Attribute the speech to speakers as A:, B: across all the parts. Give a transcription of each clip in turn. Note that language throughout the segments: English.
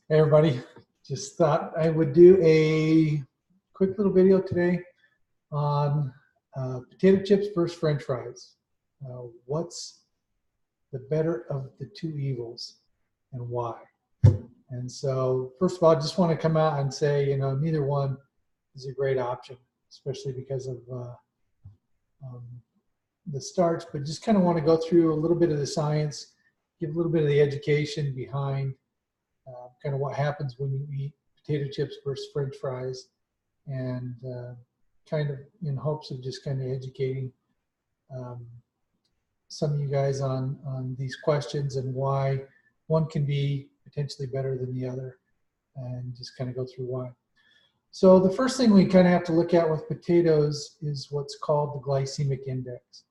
A: Hey everybody, just thought I would do a quick little video today on potato chips versus French fries. What's the better of the two evils and why? And so first of all, I just want to come out and say, neither one is a great option, especially because of the starch, but just kind of want to go through a little bit of the science, give a little bit of the education behind kind of what happens when you eat potato chips versus French fries, and kind of in hopes of just kind of educating some of you guys on these questions and why one can be potentially better than the other, and just kind of go through why. So the first thing we kind of have to look at with potatoes is what's called the glycemic index.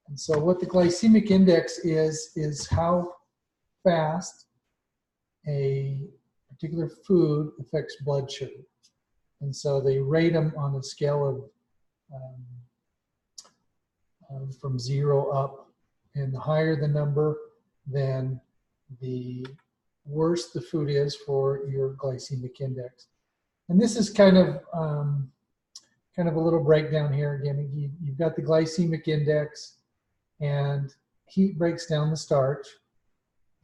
A: And so what the glycemic index is how fast a particular food affects blood sugar. And so they rate them on a scale of from 0 up, and the higher the number, then the worse the food is for your glycemic index. And this is kind of a little breakdown here. Again, you've got the glycemic index, and heat breaks down the starch,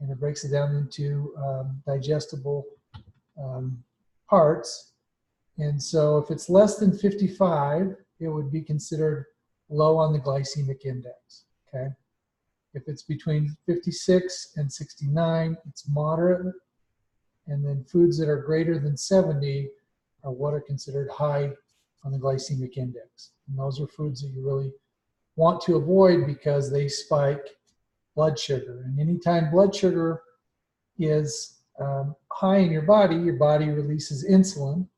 A: and it breaks it down into digestible parts. And so if it's less than 55, it would be considered low on the glycemic index, okay? If it's between 56 and 69, it's moderate. And then foods that are greater than 70 are what are considered high on the glycemic index. And those are foods that you really want to avoid because they spike blood sugar. And anytime blood sugar is high in your body releases insulin.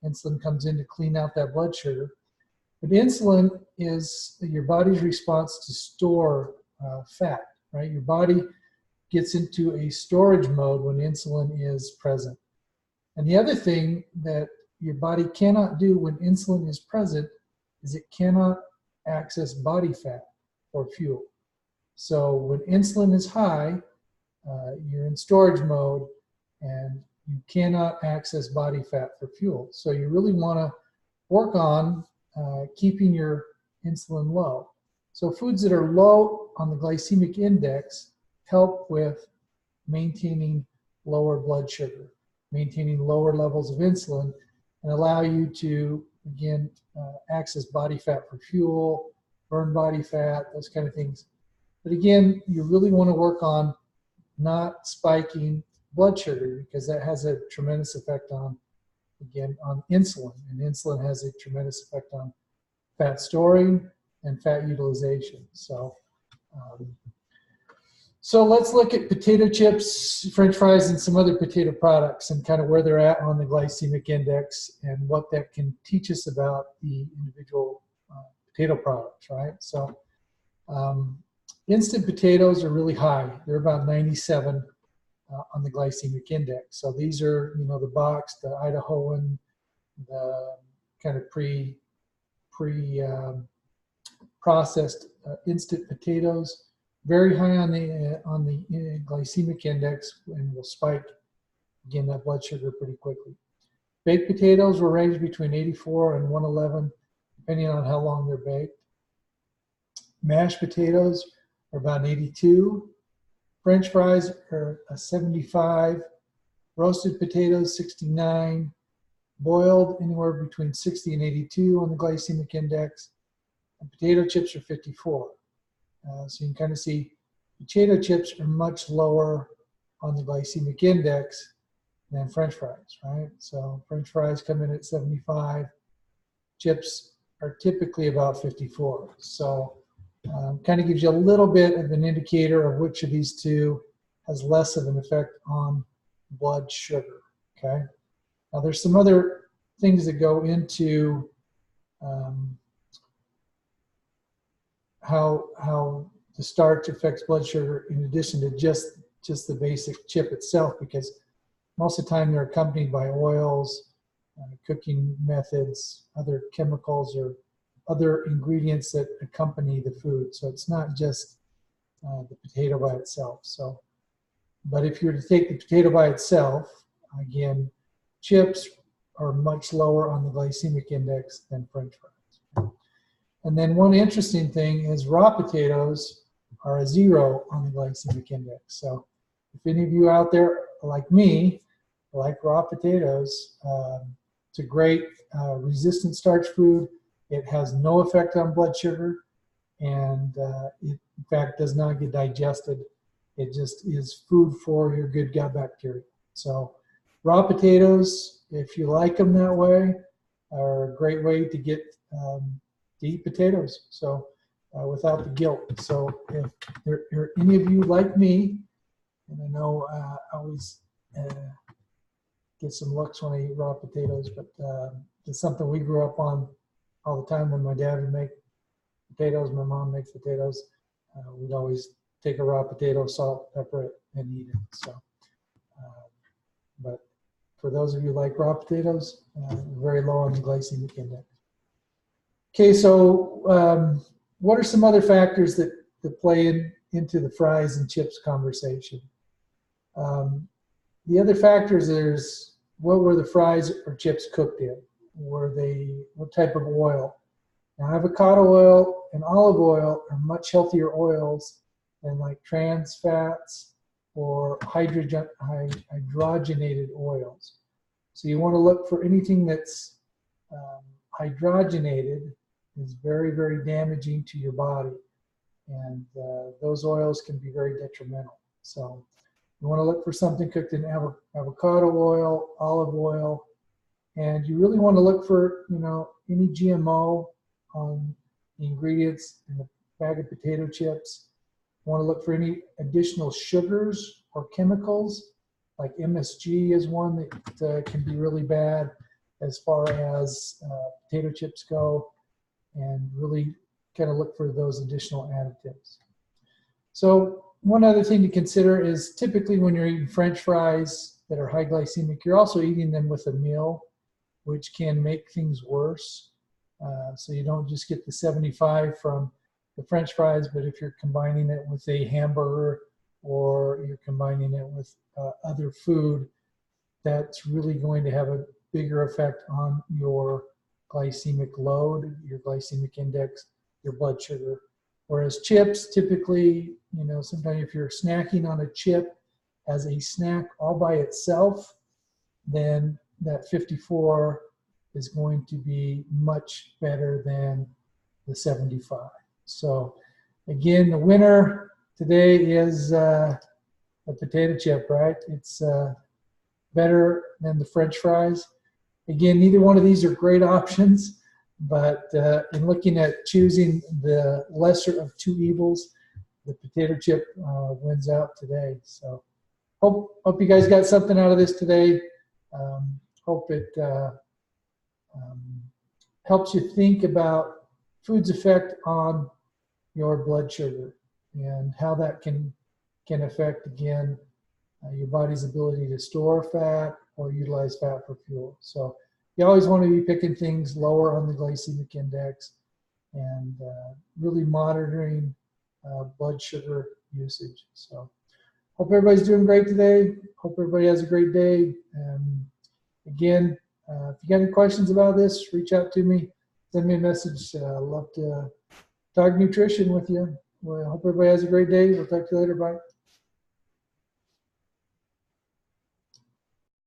A: Insulin comes in to clean out that blood sugar. But insulin is your body's response to store fat, right? Your body gets into a storage mode when insulin is present. And the other thing that your body cannot do when insulin is present is it cannot access body fat for fuel. So when insulin is high, you're in storage mode and you cannot access body fat for fuel. So you really want to work on keeping your insulin low. So foods that are low on the glycemic index help with maintaining lower blood sugar, maintaining lower levels of insulin, and allow you to, again, access body fat for fuel, burn body fat, those kind of things. But again, you really want to work on not spiking blood sugar, because that has a tremendous effect on, again, on insulin. And insulin has a tremendous effect on fat storing and fat utilization. So let's look at potato chips, French fries, and some other potato products and kind of where they're at on the glycemic index and what that can teach us about the individual potato products, right? So instant potatoes are really high. They're about 97 on the glycemic index. So these are, the box, the Idahoan, the kind of processed instant potatoes. Very high on the glycemic index, and will spike, again, that blood sugar pretty quickly. Baked potatoes will range between 84 and 111, depending on how long they're baked. Mashed potatoes are about 82. French fries are a 75. Roasted potatoes, 69. Boiled, anywhere between 60 and 82 on the glycemic index. And potato chips are 54. So you can kind of see potato chips are much lower on the glycemic index than French fries, right? So French fries come in at 75. Chips are typically about 54. So kind of gives you a little bit of an indicator of which of these two has less of an effect on blood sugar, okay? Now there's some other things that go into how the starch affects blood sugar in addition to just the basic chip itself, because most of the time they're accompanied by oils, cooking methods, other chemicals, or other ingredients that accompany the food. So it's not just the potato by itself. So, but if you were to take the potato by itself, Again, chips are much lower on the glycemic index than French fries. And then one interesting thing is raw potatoes are a 0 on the glycemic index. So if any of you out there like me like raw potatoes, it's a great resistant starch food. It has no effect on blood sugar, and it in fact does not get digested. It just is food for your good gut bacteria. So raw potatoes, if you like them that way, are a great way to get to eat potatoes. So without the guilt. So if there are any of you like me, and I know I always get some looks when I eat raw potatoes, but it's something we grew up on all the time. When my dad would make potatoes, my mom makes potatoes, we'd always take a raw potato, salt, pepper it, and eat it. So, but for those of you who like raw potatoes, very low on the glycemic index. Okay, so what are some other factors that play into the fries and chips conversation? The other factors is, what were the fries or chips cooked in? What type of oil? Now, avocado oil and olive oil are much healthier oils than like trans fats or hydrogenated oils. So you want to look for anything that's hydrogenated. Is very, very damaging to your body, and those oils can be very detrimental. So you want to look for something cooked in avocado oil, olive oil, and you really want to look for, any GMO on the ingredients in the bag of potato chips. You want to look for any additional sugars or chemicals, like MSG is one that can be really bad as far as potato chips go, and really kind of look for those additional additives. So one other thing to consider is, typically when you're eating French fries that are high glycemic, you're also eating them with a meal, which can make things worse. So you don't just get the 75 from the French fries, but if you're combining it with a hamburger or you're combining it with other food, that's really going to have a bigger effect on your glycemic load, your glycemic index, your blood sugar. Whereas chips, typically, sometimes if you're snacking on a chip as a snack all by itself, then that 54 is going to be much better than the 75. So again, the winner today is a potato chip, right? It's better than the French fries. Again, neither one of these are great options, but in looking at choosing the lesser of two evils, the potato chip wins out today. So hope you guys got something out of this today. Hope it helps you think about food's effect on your blood sugar and how that can affect, again, your body's ability to store fat or utilize fat for fuel. So you always want to be picking things lower on the glycemic index and really monitoring blood sugar usage. So hope everybody's doing great today. Hope everybody has a great day. Again, if you got any questions about this, reach out to me. Send me a message. I'd love to talk nutrition with you. Well, I hope everybody has a great day. We'll talk to you later. Bye.